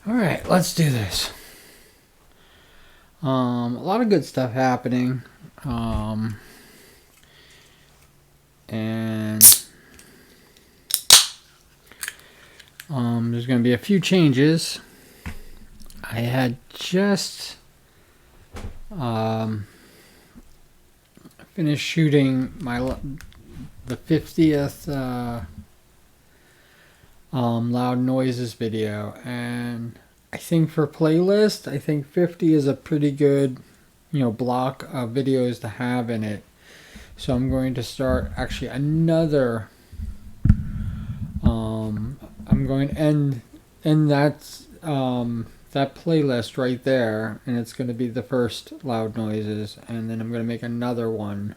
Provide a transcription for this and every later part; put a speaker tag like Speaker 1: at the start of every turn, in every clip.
Speaker 1: All right, let's do this. A lot of good stuff happening. And there's going to be a few changes. I had just finished shooting the 50th loud noises video, and I think for playlist, I think 50 is a pretty good block of videos to have in it. So I'm going to start actually another. I'm going to end that playlist right there, and it's going to be the first loud noises, and then I'm going to make another one.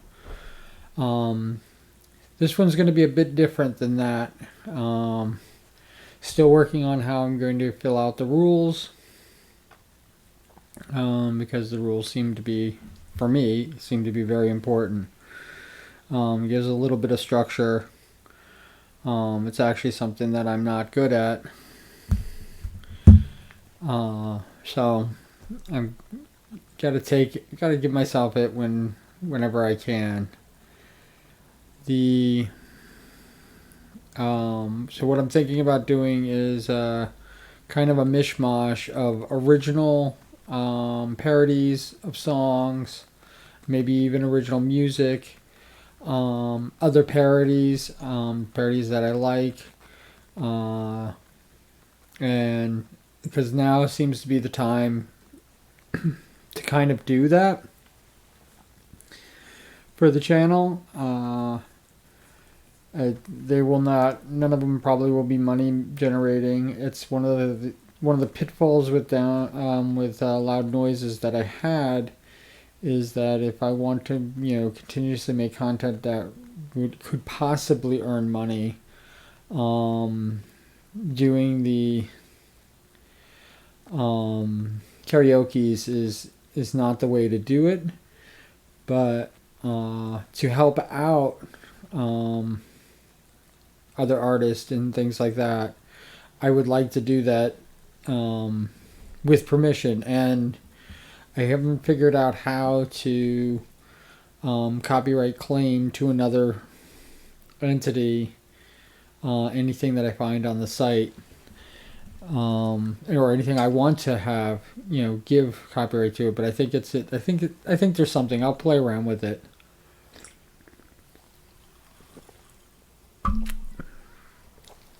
Speaker 1: This one's going to be a bit different than that. Still working on how I'm going to fill out the rules, because the rules seem to be very important. Gives a little bit of structure. It's actually something that I'm not good at. So I'm gotta give myself it whenever I can. So what I'm thinking about doing is kind of a mishmash of original parodies of songs, maybe even original music, other parodies that I like, and because now seems to be the time to kind of do that for the channel. None of them probably will be money generating. It's one of the pitfalls with loud noises that I had, is that if I want to continuously make content that could possibly earn money, doing the karaoke's is not the way to do it. But to help out other artists and things like that, I would like to do that with permission, and I haven't figured out how to copyright claim to another entity anything that I find on the site, or anything I want to have give copyright to it. But I think I think there's something. I'll play around with it.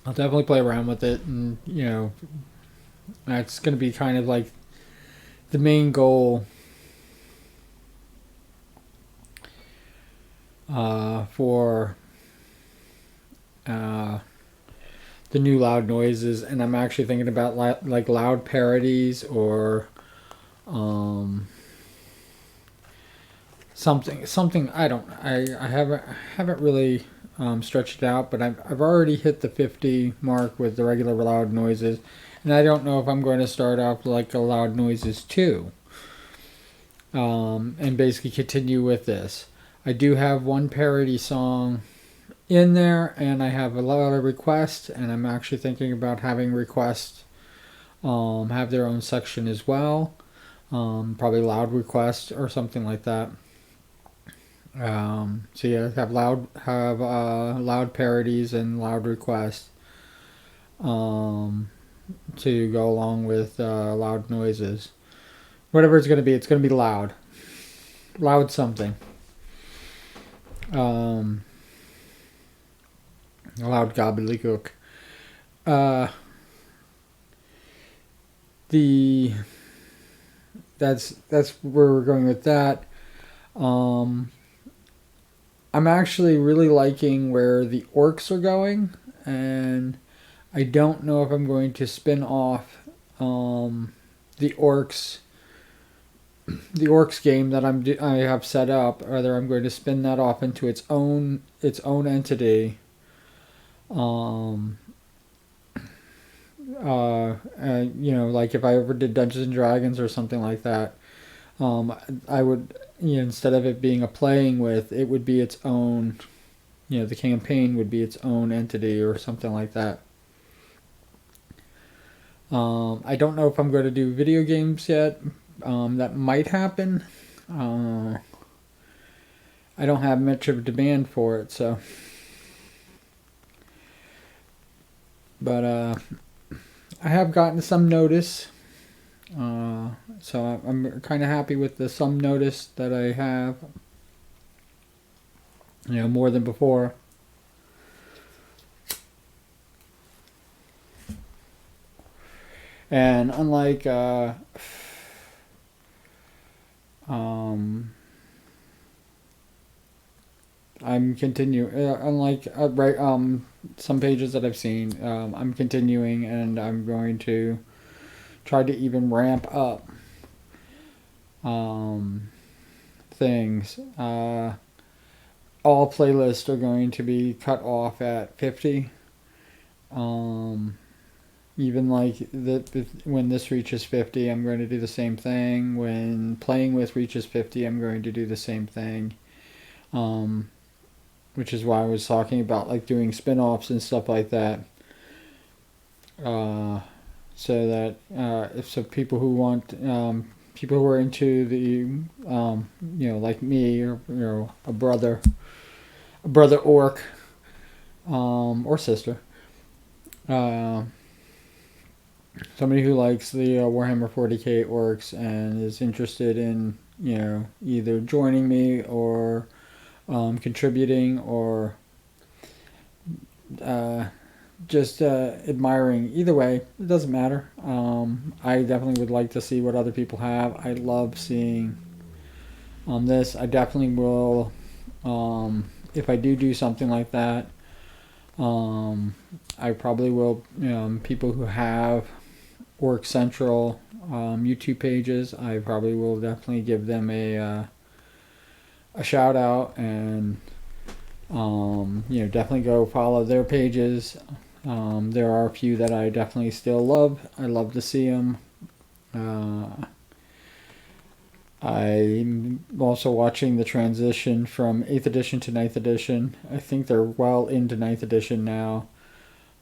Speaker 1: I'll definitely play around with it, and that's going to be kind of like the main goal for the new loud noises. And I'm actually thinking about like loud parodies, or something. I haven't really stretched it out, but I've already hit the 50 mark with the regular loud noises, and I don't know if I'm going to start off like a loud noises 2, and basically continue with this. I do have one parody song in there, and I have a lot of requests, and I'm actually thinking about having requests have their own section as well, probably loud requests or something like that. So yeah, have loud parodies and loud requests to go along with loud noises. Whatever it's gonna be loud something. Loud gobbledygook. That's where we're going with that. I'm actually really liking where the orcs are going, and I don't know if I'm going to spin off the orcs game that I have set up, or whether I'm going to spin that off into its own entity. Like if I ever did Dungeons and Dragons or something like that, I would, instead of it being a playing with, it would be its own, the campaign would be its own entity or something like that. I don't know if I'm going to do video games yet. That might happen. Uh, I don't have much of a demand for it, so. But I have gotten some notice. So I'm kind of happy with the some notice that I have. More than before. And unlike um, I'm continue unlike right some pages that I've seen, I'm continuing, and I'm going to try to even ramp up um, things. All playlists are going to be cut off at 50. Um, Even like when this reaches 50, I'm going to do the same thing. When playing with reaches 50, I'm going to do the same thing. Um, which is why I was talking about like doing spin-offs and stuff like that. Uh, so that if so people who want people who are into the like me, or a brother orc, or sister, uh, somebody who likes the Warhammer 40k orcs and is interested in either joining me or contributing, or uh, just admiring. Either way, it doesn't matter. I definitely would like to see what other people have. I love seeing this. I definitely will, if I do something like that. I probably will. People who have Orc Central YouTube pages, I probably will definitely give them a shout out, and definitely go follow their pages. There are a few that I definitely still love. I love to see them. I'm also watching the transition from 8th edition to ninth edition. I think they're well into ninth edition now.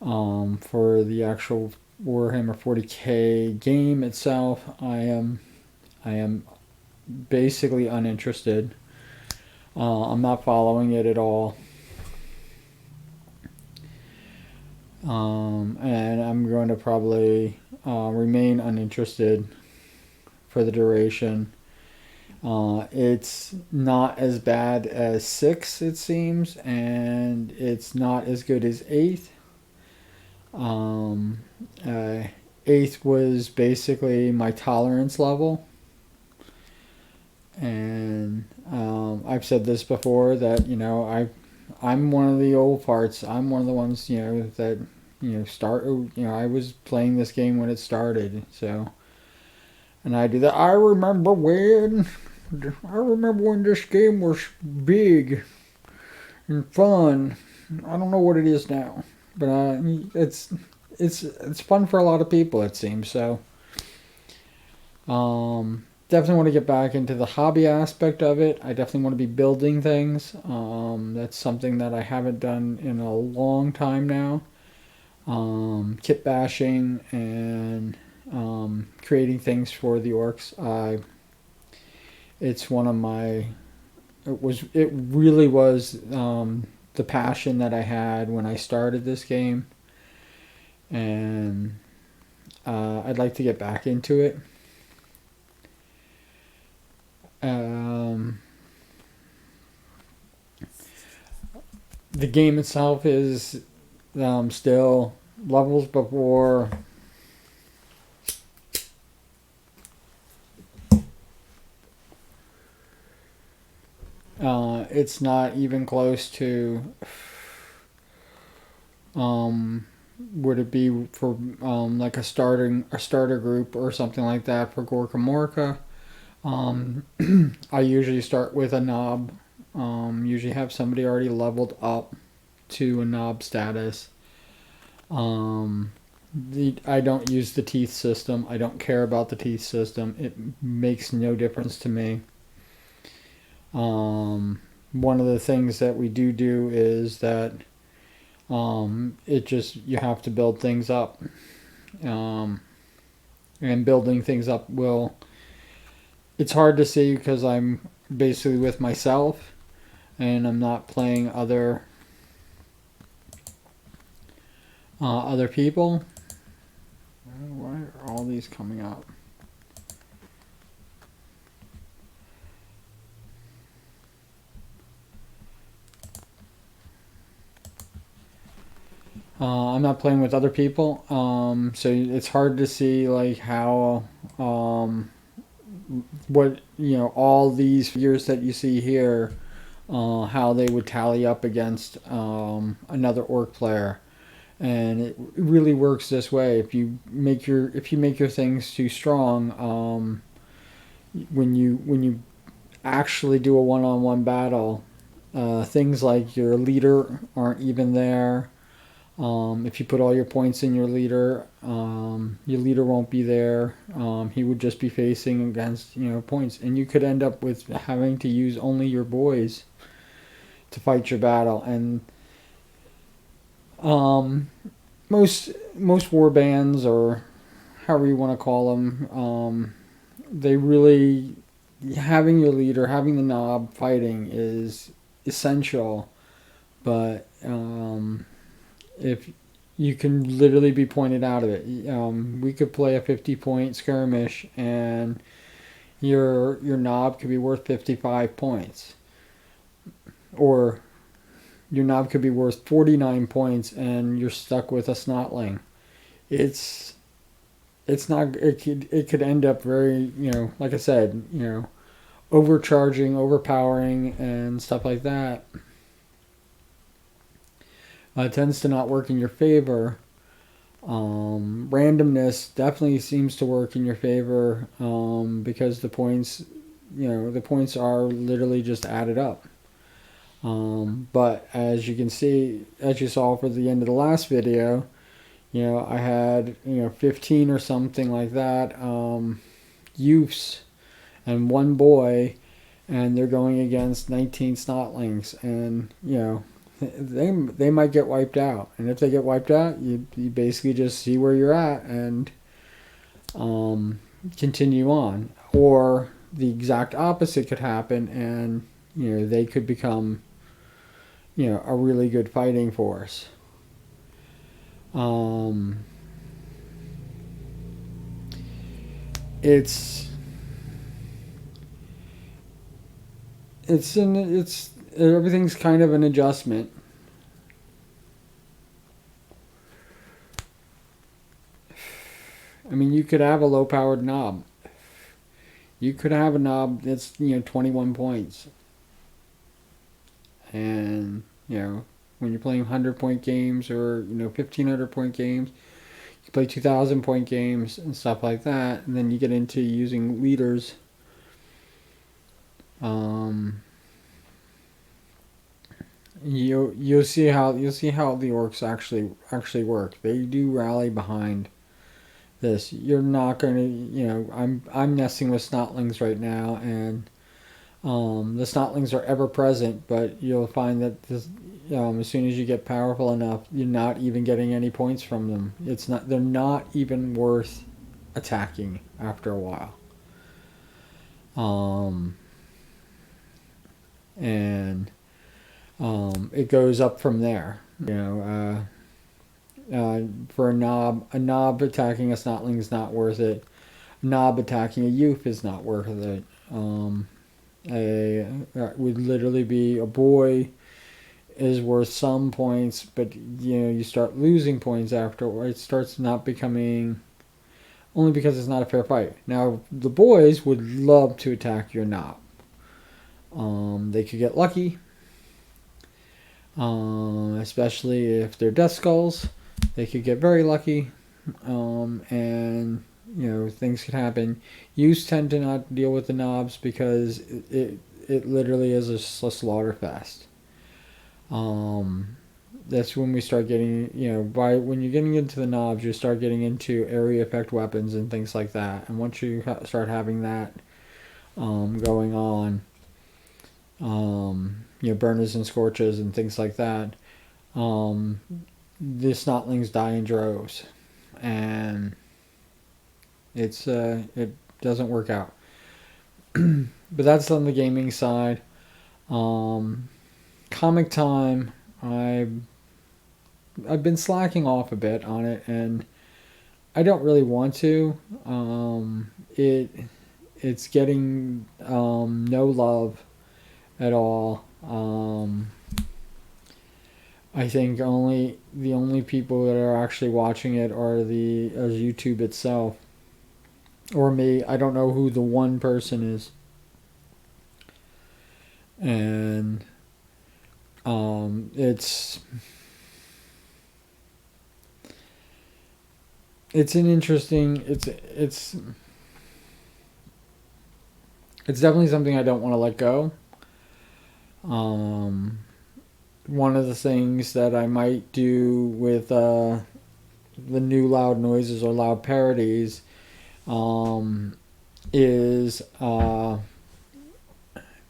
Speaker 1: For the actual Warhammer 40k game itself, I am basically uninterested. I'm not following it at all. And I'm going to probably remain uninterested for the duration. It's not as bad as 6, it seems, and it's not as good as 8. Um, uh, 8 was basically my tolerance level. And I've said this before, that I'm one of the old farts. I'm one of the ones that start. I was playing this game when it started, so. And I do that. I remember when this game was big and fun. I don't know what it is now, but it's fun for a lot of people, it seems. So, definitely want to get back into the hobby aspect of it. I definitely want to be building things. That's something that I haven't done in a long time now. Kit bashing and creating things for the orcs. It's one of my. It really was the passion that I had when I started this game, and I'd like to get back into it. The game itself is still levels before. It's not even close to. Would it be for like a starter group or something like that for Gorka Morka? I usually start with a knob. Usually have somebody already leveled up to a knob status. I don't use the teeth system. I don't care about the teeth system. It makes no difference to me. One of the things that we do is that it just, you have to build things up. and building things up will. It's hard to see because I'm basically with myself and I'm not playing other people. Why are all these coming up? I'm not playing with other people, so it's hard to see like how what all these figures that you see here, how they would tally up against another orc player, and it really works this way. If you make your things too strong, when you actually do a one-on-one battle, things like your leader aren't even there. If you put all your points in your leader won't be there. He would just be facing against points, and you could end up with having to use only your boys to fight your battle. And um, most war bands, or however you want to call them, they really having your leader, having the knob fighting is essential. But if you can literally be pointed out of it. We could play a 50-point skirmish, and your knob could be worth 55 points, or your knob could be worth 49 points, and you're stuck with a snotling. It's it's not. It could end up very like I said overcharging, overpowering, and stuff like that. It tends to not work in your favor. Randomness definitely seems to work in your favor because the points are literally just added up. But as you can see, as you saw for the end of the last video, I had 15 or something like that youths and one boy, and they're going against 19 snotlings, and they might get wiped out. And if they get wiped out, you basically just see where you're at and continue on. Or the exact opposite could happen, and they could become a really good fighting force. It's it's everything's kind of an adjustment. I mean, you could have a low powered knob. You could have a knob that's 21 points, and when you're playing 100-point games, or 1,500-point games, you play 2,000-point games and stuff like that, and then you get into using leaders. You'll see how the orcs actually work. They do rally behind this. You're not going to I'm messing with snotlings right now, and the snotlings are ever present, but you'll find that as soon as you get powerful enough, you're not even getting any points from them. They're not even worth attacking after a while. And it goes up from there. For a knob attacking a snotling is not worth it. A knob attacking a youth is not worth it. Would literally be a boy is worth some points, but you start losing points after it starts not becoming, only because it's not a fair fight. Now the boys would love to attack your knob. They could get lucky, especially if they're death skulls. They could get very lucky, and things could happen. Youths tend to not deal with the knobs because it literally is a slaughter fest. That's when we start getting, when you're getting into the knobs, you start getting into area effect weapons and things like that. And once you start having that going on, burners and scorches and things like that, the snotlings die in droves. And it doesn't work out. But that's on the gaming side. Um, Comic time, I've been slacking off a bit on it, and I don't really want to. It's getting no love at all. I think the only people that are actually watching it are the YouTube itself or me. I don't know who the one person is, and um, it's it's an interesting. It's definitely something I don't want to let go. Um, One of the things that I might do with the new loud noises or loud parodies um, is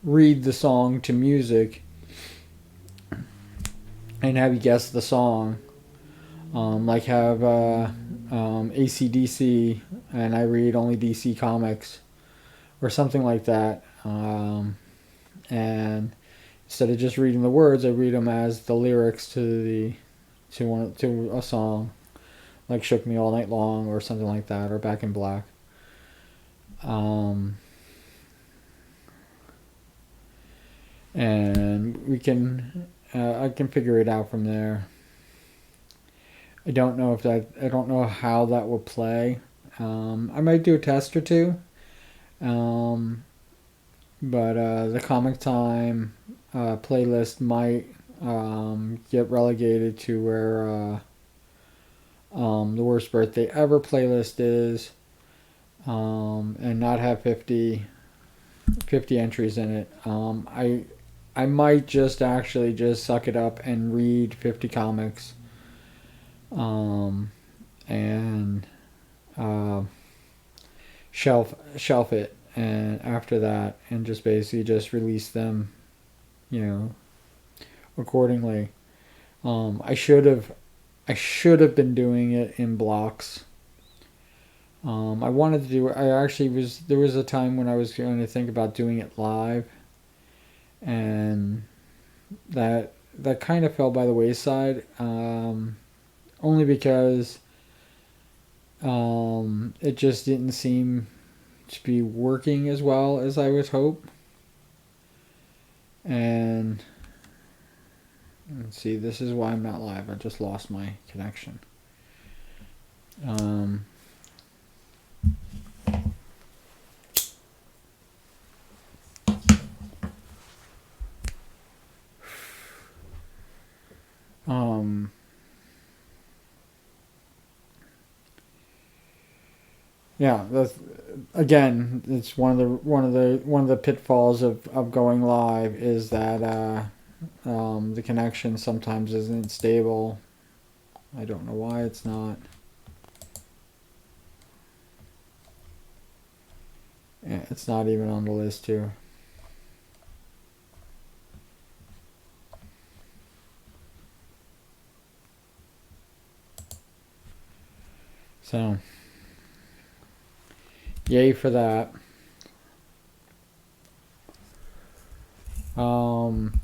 Speaker 1: read the song to music and have you guess the song. Like have ACDC and I read only DC comics or something like that. And instead of just reading the words, I read them as the lyrics to a song, like "Shook Me All Night Long" or something like that, or "Back in Black." Um, and I can figure it out from there. I don't know how that will play. I might do a test or two. Um, but the comic time playlist might get relegated to where the worst birthday ever playlist is, and not have 50 entries in it. I might just actually just suck it up and read 50 comics, um, and uh, shelf it, and after that, and just basically just release them, you know, accordingly. I should have been doing it in blocks. I wanted to do. I actually was. There was a time when I was going to think about doing it live, and that kind of fell by the wayside. Only because it just didn't seem to be working as well as I would hope. And let's see, this is why I'm not live. I just lost my connection. Um, um, yeah, that's again. It's one of the pitfalls of going live is that the connection sometimes isn't stable. I don't know why it's not. Yeah, it's not even on the list here. So, yay for that. Um,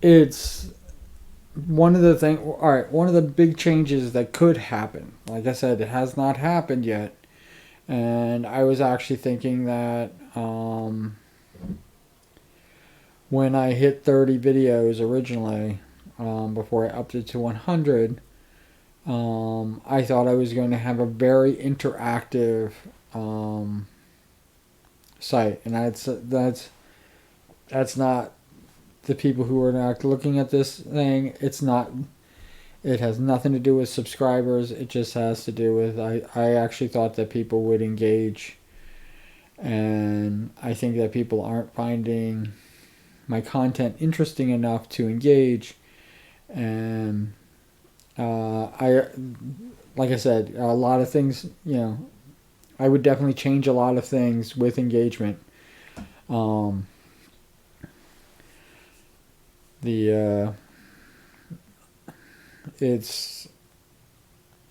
Speaker 1: it's one of the thing. All right, one of the big changes that could happen. Like I said, it has not happened yet, and I was actually thinking that when I hit 30 videos originally, before I upped it to 100, I thought I was going to have a very interactive um, site, and that's not the people who are not looking at this thing. It's not. It has nothing to do with subscribers. It just has to do with I actually thought that people would engage, and I think that people aren't finding my content interesting enough to engage, and I like I said, a lot of things. I would definitely change a lot of things with engagement. Um, the it's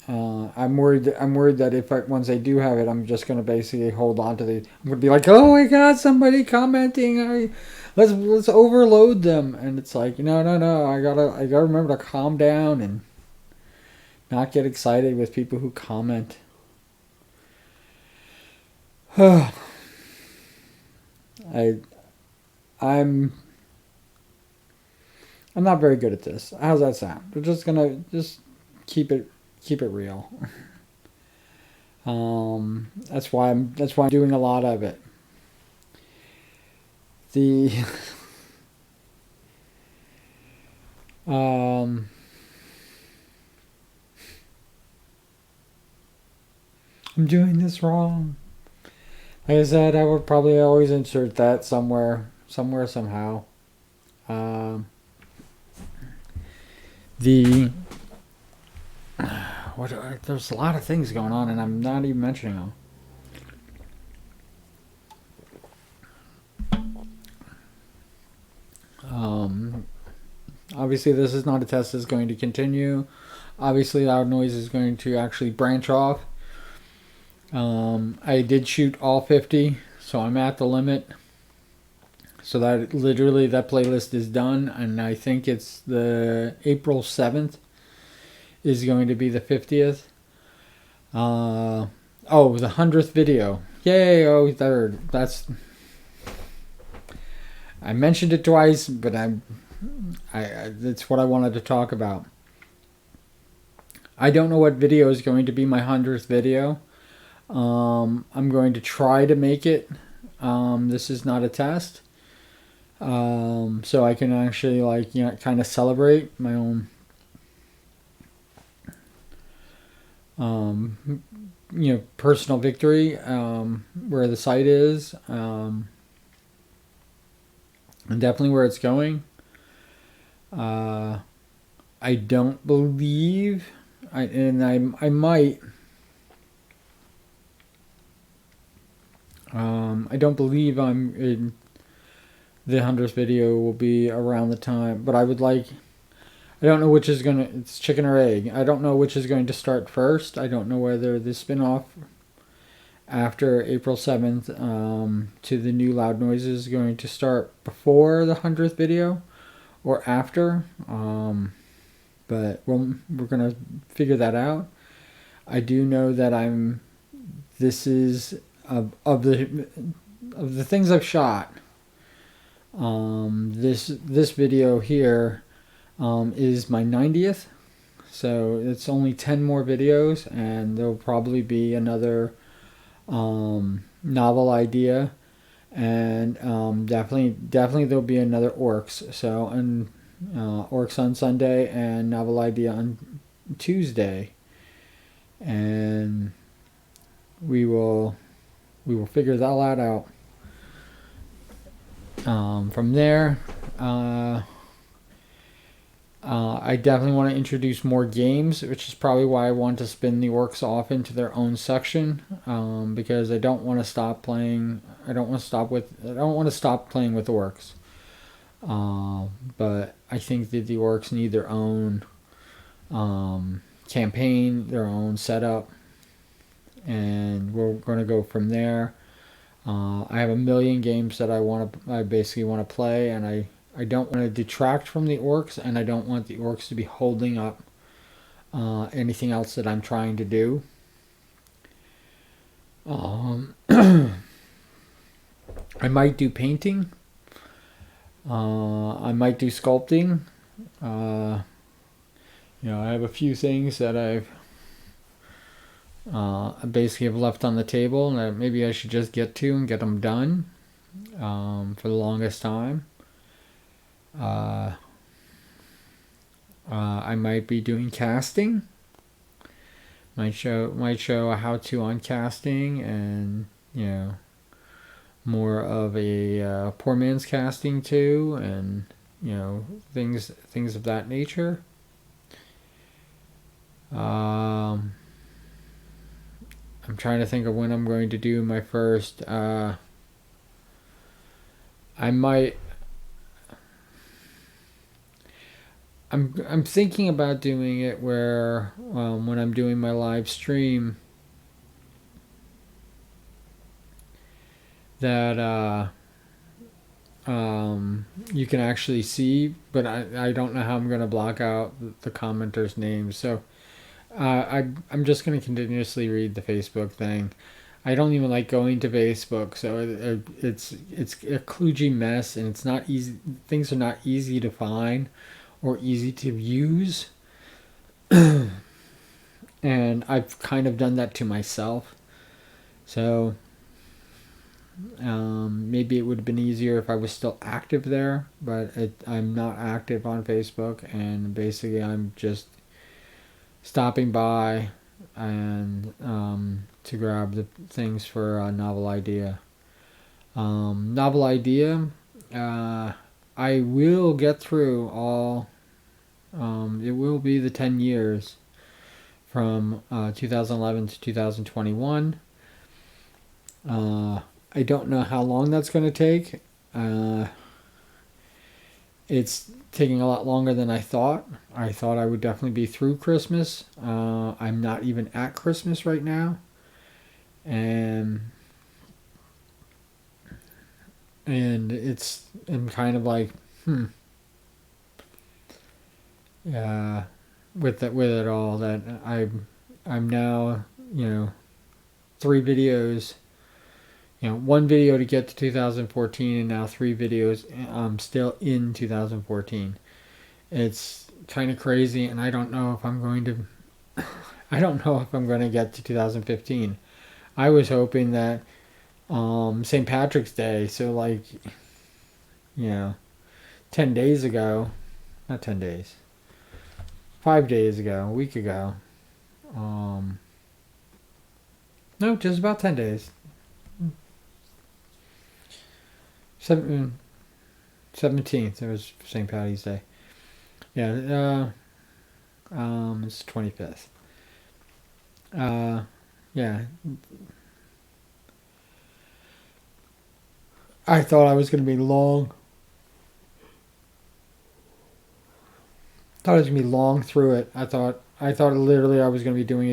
Speaker 1: I'm worried. I'm worried that if once I do have it, I'm just gonna basically hold on to the. I'm gonna be like, oh my god, somebody commenting. Let's overload them, and it's like, no, no, no. I gotta remember to calm down and not get excited with people who comment. I I'm I'm not very good at this. How's that sound? We're just gonna just keep it real. That's why I'm doing a lot of it. The um, I'm doing this wrong. Like I said, I would probably always insert that somewhere, somehow. Um, the what? There's a lot of things going on, and I'm not even mentioning them. Um, Obviously, this is not a test that's going to continue. Obviously, loud noise is going to actually branch off. I did shoot all 50, so I'm at the limit. So that literally that playlist is done, and I think it's the April 7th is going to be the 50th. Oh, the 100th video. Yay, oh, third. I mentioned it twice, but that's what I wanted to talk about. I don't know what video is going to be my 100th video. I'm going to try to make it. This is not a test. So I can actually kind of celebrate my own personal victory, where the site is, and definitely where it's going. I don't believe, I might. I don't believe I'm in the 100th video will be around the time, but I would like. I don't know which is gonna. It's chicken or egg. I don't know which is going to start first. I don't know whether the spin-off after April 7th to the new loud noises is going to start before the 100th video or after. But we're gonna figure that out. I do know that this is of the things I've shot. This video here is my 90th, so it's only 10 more videos, and there'll probably be another novel idea, and definitely there'll be another orcs. So and orcs on Sunday and novel idea on Tuesday, and we will figure that out. From there, I definitely want to introduce more games, which is probably why I want to spin the orcs off into their own section, because I don't want to stop playing. I don't want to stop playing with orcs. But I think that the orcs need their own campaign, their own setup, and we're going to go from there. I have a million games that I basically want to play, and I don't want to detract from the orcs, and I don't want the orcs to be holding up anything else that I'm trying to do. I might do painting. I might do sculpting. I have a few things that I basically have left on the table that maybe I should just get to and get them done for the longest time. I might be doing casting. Might show a how-to on casting, and more of a poor man's casting too, and things of that nature. I'm trying to think of when I'm going to do my first. I I'm thinking about doing it where when I'm doing my live stream that you can actually see, but I don't know how I'm going to block out the commenters' names. So I'm just going to continuously read the Facebook thing. I don't even like going to Facebook, so it's a kludgy mess, and it's not easy. Things are not easy to find or easy to use, and I've kind of done that to myself. So maybe it would have been easier if I was still active there, but I'm not active on Facebook, and basically I'm just stopping by and to grab the things for a novel idea. Novel idea, I will get through all. It will be the 10 years from 2011 to 2021. I don't know how long that's going to take. It's taking a lot longer than I thought. I thought I would definitely be through Christmas. I'm not even at Christmas right now. And I'm kind of like, with it all, that I'm now, 3 videos, one video to get to 2014, and now 3 videos still in 2014. It's kind of crazy, and I don't know if I'm going to I don't know if I'm going to get to 2015. I was hoping that St. Patrick's Day, so like, 10 days ago, not 10 days, 5 days ago, a week ago, no, just about 10 days, 17th, it was St. Patty's Day. Yeah, it's 25th. Yeah. I thought I was going to be long. Thought I was going to be long through it. I thought literally I was going to be doing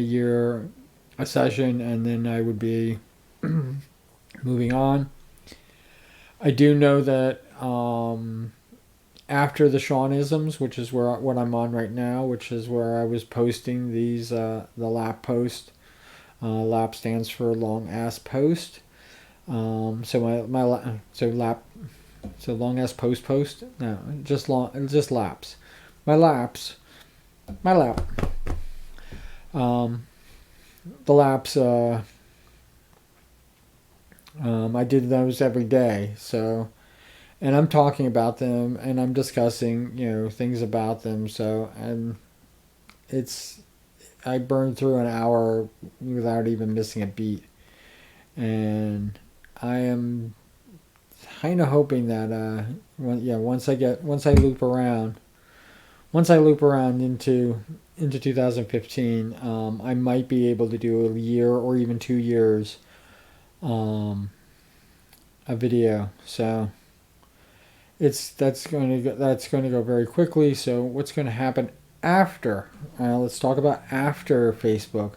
Speaker 1: a session, and then I would be moving on. I do know that after the Seanisms, which is what I'm on right now, which is where I was posting these the lap post. Lap stands for long ass post. So long ass post. No, just laps. My lap. The laps. I did those every day. So, and I'm talking about them, and I'm discussing things about them. So, and I burned through an hour without even missing a beat, and I am kind of hoping that once I loop around into 2015, I might be able to do a year or even 2 years a video. So that's going to go very quickly. So what's going to happen after? Let's talk about after Facebook.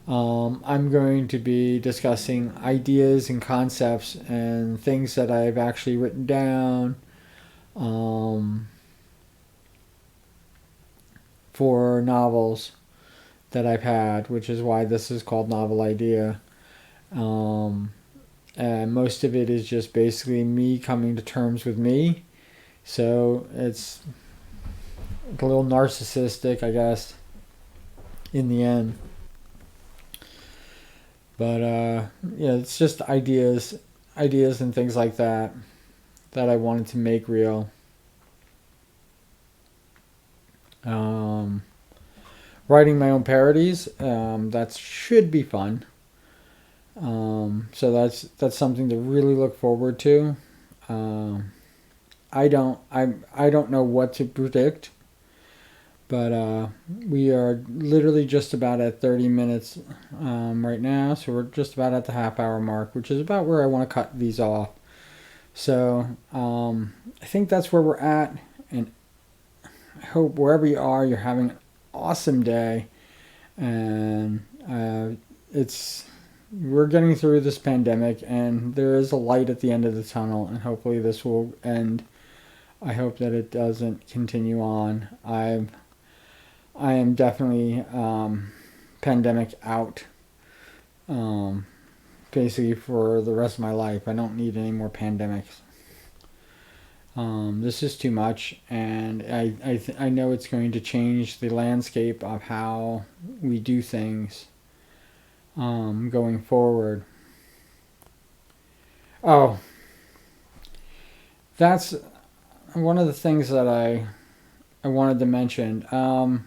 Speaker 1: I'm going to be discussing ideas and concepts and things that I've actually written down for novels that I've had, which is why this is called Novel Idea. And most of it is just basically me coming to terms with me. So it's a little narcissistic, I guess, in the end. But it's just ideas and things like that I wanted to make real. Writing my own parodies, that should be fun. So that's something to really look forward to. I don't know what to predict, but we are literally just about at 30 minutes right now, so we're just about at the half-hour mark, which is about where I want to cut these off. So I think that's where we're at, and I hope wherever you are, you're having an awesome day, and it's we're getting through this pandemic, and there is a light at the end of the tunnel, and hopefully this will end. I hope that it doesn't continue on. I am definitely pandemic out. Um, Basically for the rest of my life. I don't need any more pandemics. This is too much, and I know it's going to change the landscape of how we do things going forward. Oh, that's one of the things that I wanted to mention.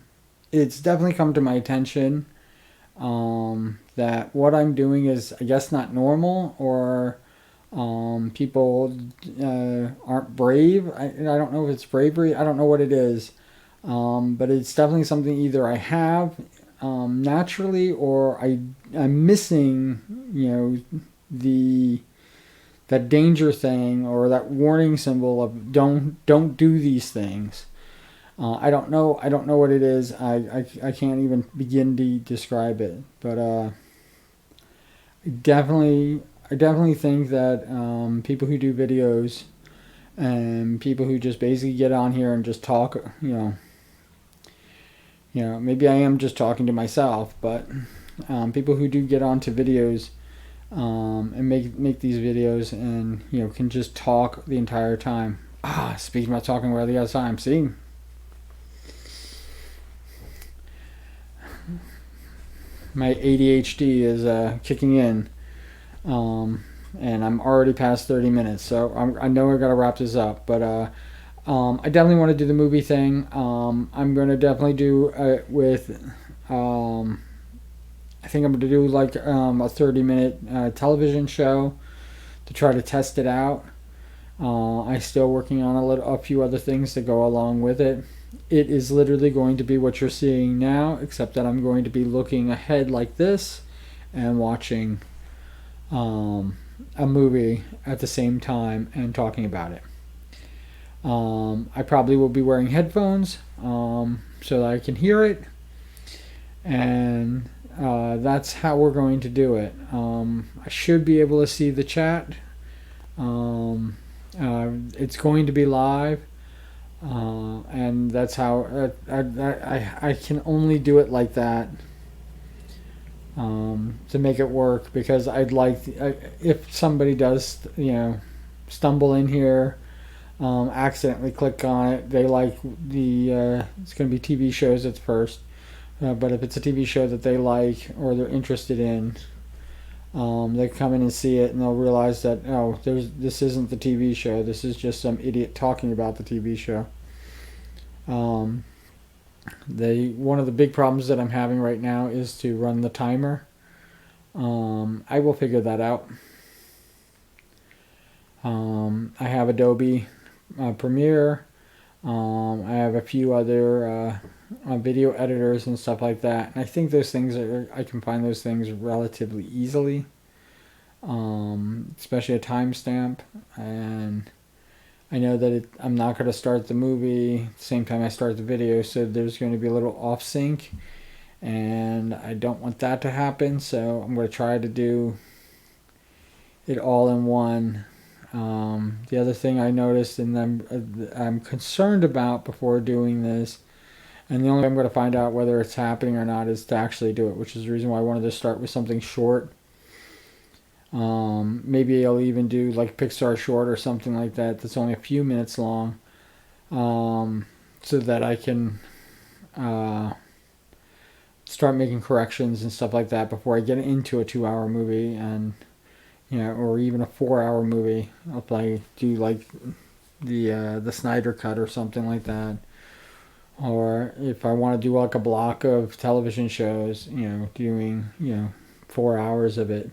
Speaker 1: It's definitely come to my attention that what I'm doing is, I guess, not normal, or people aren't brave. I don't know if it's bravery. I don't know what it is. But it's definitely something either I have naturally, or I'm missing, the that danger thing, or that warning symbol of don't do these things. I don't know what it is. I can't even begin to describe it. But I definitely think that people who do videos and people who just basically get on here and just talk, maybe I am just talking to myself, but people who do get onto videos and make these videos, and can just talk the entire time. Speaking about talking the other time, see. My ADHD is kicking in, and I'm already past 30 minutes, so I know I gotta wrap this up. But I definitely want to do the movie thing. I'm gonna definitely do it with. I think I'm gonna do like a 30-minute television show to try to test it out. I'm still working on a few other things to go along with it. It is literally going to be what you're seeing now, except that I'm going to be looking ahead like this and watching a movie at the same time and talking about it. I probably will be wearing headphones so that I can hear it, and that's how we're going to do it. I should be able to see the chat. It's going to be live. And that's how I can only do it like that to make it work, because I'd like if somebody does stumble in here, accidentally click on it, they like it's going to be TV shows at first, but if it's a TV show that they like or they're interested in, they come in and see it, and they'll realize that this isn't the TV show. This is just some idiot talking about the TV show. One of the big problems that I'm having right now is to run the timer. I will figure that out. I have Adobe Premiere. I have a few other video editors and stuff like that. And I think I can find those things relatively easily, especially a timestamp. And I know that I'm not going to start the movie at the same time I start the video, so there's going to be a little off sync, and I don't want that to happen. So I'm going to try to do it all in one. The other thing I noticed, and I'm concerned about before doing this, and the only way I'm going to find out whether it's happening or not is to actually do it, which is the reason why I wanted to start with something short. Maybe I'll even do like Pixar short or something like that that's only a few minutes long, so that I can start making corrections and stuff like that before I get into a 2-hour movie, and or even a 4-hour movie. I'll probably do like the Snyder cut or something like that. Or if I want to do like a block of television shows, doing 4 hours of it.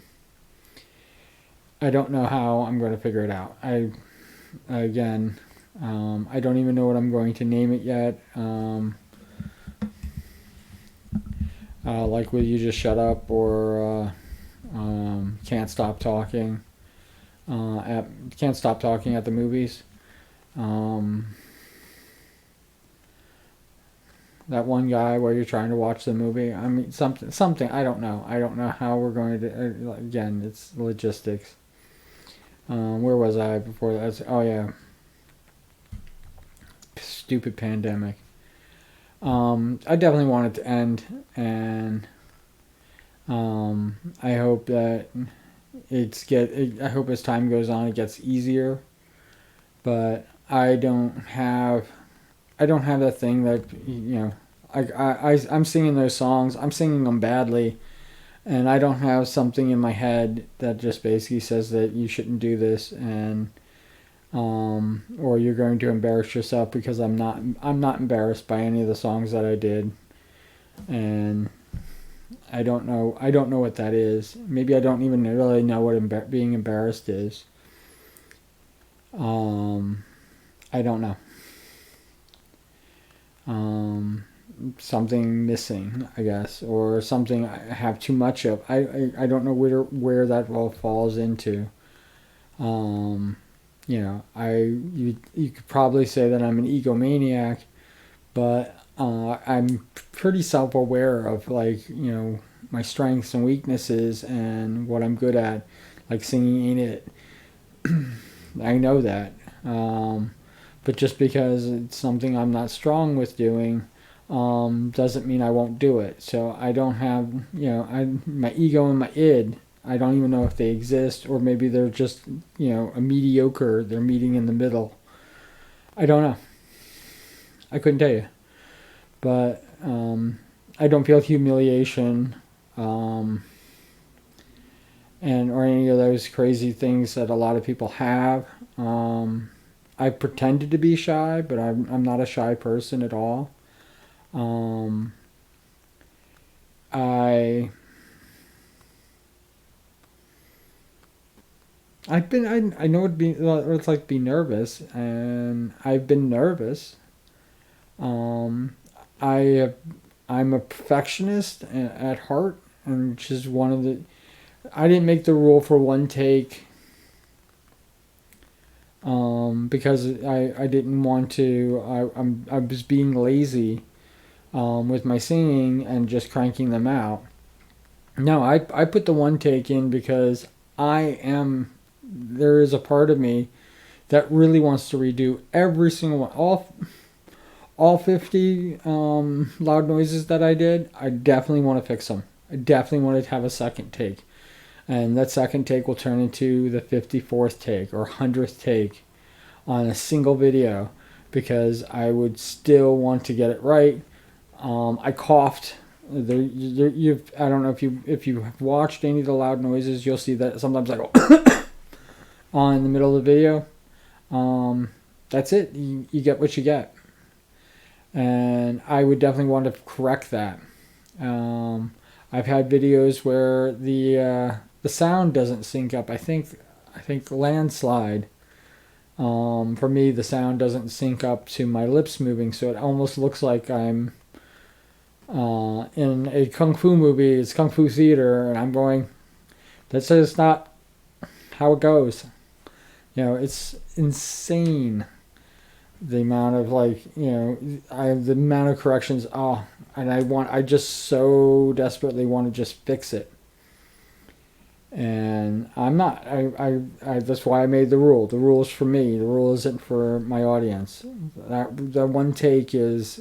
Speaker 1: I don't know how I'm going to figure it out. I don't even know what I'm going to name it yet. Like, will you just shut up, or can't stop talking? Can't stop talking at the movies. that one guy where you're trying to watch the movie. I mean, something. I don't know. I don't know how we're going to. Again, it's logistics. Where was I before that? Oh yeah, stupid pandemic. I definitely want it to end, and I hope that I hope as time goes on, it gets easier. But I don't have that thing that I'm singing those songs. I'm singing them badly, and I don't have something in my head that just basically says that you shouldn't do this, and or you're going to embarrass yourself, because I'm not embarrassed by any of the songs that I did, and I don't know what that is. Maybe I don't even really know what being embarrassed is. I don't know. Something missing, I guess, or something I have too much of. I don't know where that all falls into. You could probably say that I'm an egomaniac, but I'm pretty self-aware of, like, my strengths and weaknesses and what I'm good at, like singing ain't it. I know that. But just because it's something I'm not strong with doing, doesn't mean I won't do it. So I don't have, my ego and my id. I don't even know if they exist, or maybe they're just, a mediocre. They're meeting in the middle. I don't know. I couldn't tell you. But I don't feel humiliation, and or any of those crazy things that a lot of people have. I pretended to be shy, but I'm not a shy person at all. Um, I I know what it's like to be nervous, and I've been nervous. Um, I I'm a perfectionist at heart, and which is one of the. I didn't make the rule for one take, because I didn't want to. I was being lazy, with my singing and just cranking them out. No, I put the one take in because I am. There is a part of me that really wants to redo every single one, all 50 loud noises that I did. I definitely want to fix them. I definitely want to have a second take, and that second take will turn into the 54th take or 100th take on a single video, because I would still want to get it right. I coughed. I don't know if you have watched any of the loud noises, you'll see that sometimes I go on in the middle of the video. That's it. You get what you get, and I would definitely want to correct that. I've had videos where the sound doesn't sync up. I think landslide. For me, the sound doesn't sync up to my lips moving, so it almost looks like I'm in a kung fu movie. It's kung fu theater, and I'm going. That's just not how it goes. It's insane, the amount of, like, the amount of corrections. Oh, and I just so desperately want to just fix it. And I'm not. That's why I made the rule. The rule is for me. The rule isn't for my audience. That one take is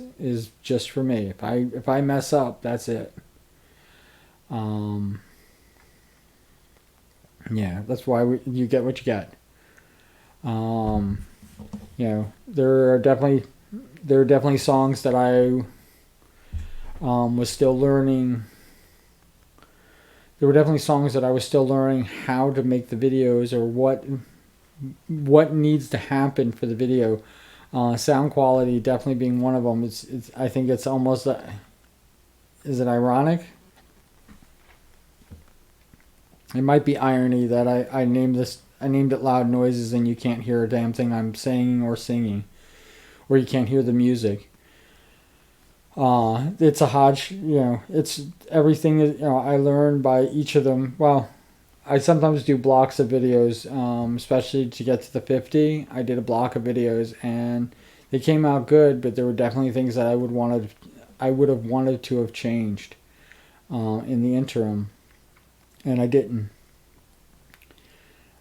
Speaker 1: just for me. If I mess up, that's it. Yeah, that's why you get what you get. There are definitely songs that I was still learning. There were definitely songs that I was still learning how to make the videos, or what needs to happen for the video. Sound quality definitely being one of them. I think it's almost. Is it ironic? It might be irony that I named this. I named it Loud Noises, and you can't hear a damn thing I'm saying or singing, or you can't hear the music. It's a hodge. It's everything. I learned by each of them. Well, I sometimes do blocks of videos, especially to get to the 50. I did a block of videos, and they came out good, but there were definitely things that I would want to I would have wanted to have changed in the interim, and I didn't.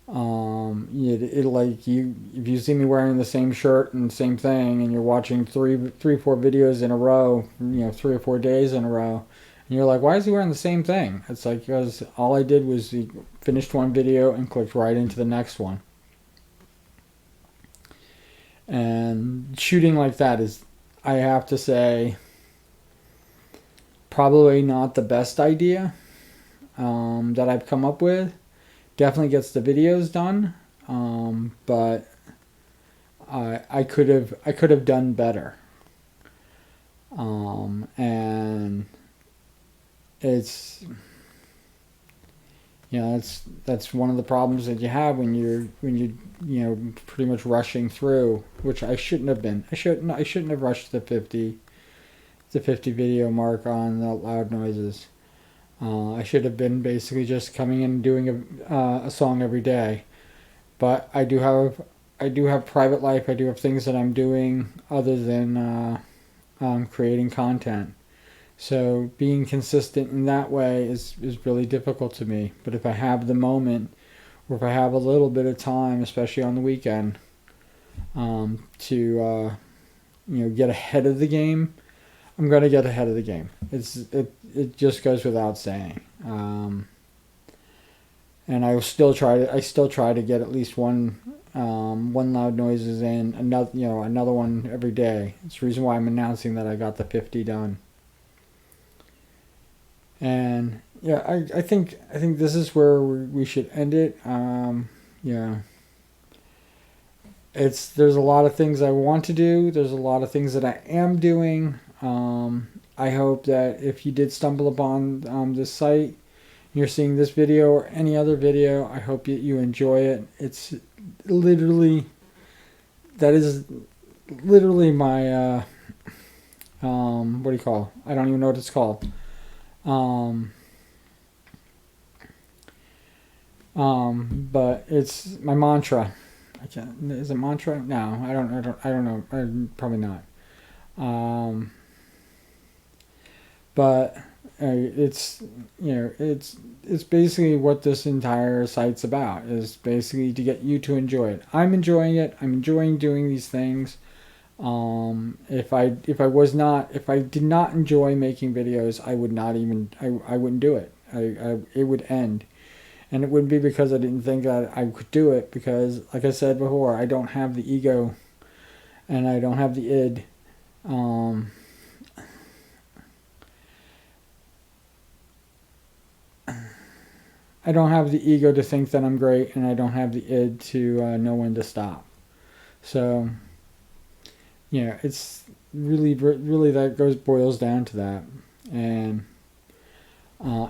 Speaker 1: It like you if you see me wearing the same shirt and same thing, and you're watching four videos in a row, 3 or 4 days in a row, and you're like, why is he wearing the same thing? It's like because all I did was finished one video and clicked right into the next one. And shooting like that is, I have to say, probably not the best idea that I've come up with. Definitely gets the videos done, but I could have done better. And it's that's one of the problems that you have when you're pretty much rushing through, which I shouldn't have been. I shouldn't have rushed the 50 video mark on the loud noises. I should have been basically just coming in and doing a song every day. But I do have private life. I do have things that I'm doing other than creating content. So being consistent in that way is really difficult to me. But if I have the moment, or if I have a little bit of time, especially on the weekend, to get ahead of the game, I'm gonna get ahead of the game. It just goes without saying. And I still try to get at least one loud noises in, another one every day. It's the reason why I'm announcing that I got the 50 done. And yeah, I think this is where we should end it. There's a lot of things I want to do. There's a lot of things that I am doing. I hope that if you did stumble upon this site, you're seeing this video or any other video, I hope you enjoy it. It's literally, that is literally my, what do you call it? I don't even know what it's called. But it's my mantra. Is it mantra? No, I don't know. Probably not. But it's basically what this entire site's about, is basically to get you to enjoy it. I'm enjoying it. I'm enjoying doing these things. If I did not enjoy making videos, I wouldn't do it. It would end. And it wouldn't be because I didn't think that I could do it, because like I said before, I don't have the ego and I don't have the id. I don't have the ego to think that I'm great, and I don't have the id to know when to stop. So, it's really that boils down to that. And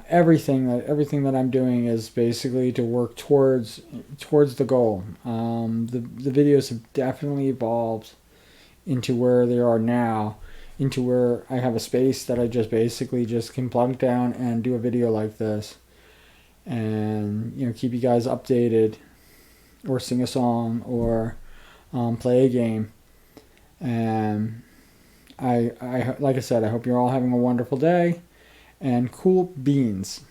Speaker 1: everything that I'm doing is basically to work towards the goal. The videos have definitely evolved into where they are now, into where I have a space that I just can plunk down and do a video like this, and keep you guys updated, or sing a song, or play a game. And I like I said, I hope you're all having a wonderful day, and cool beans.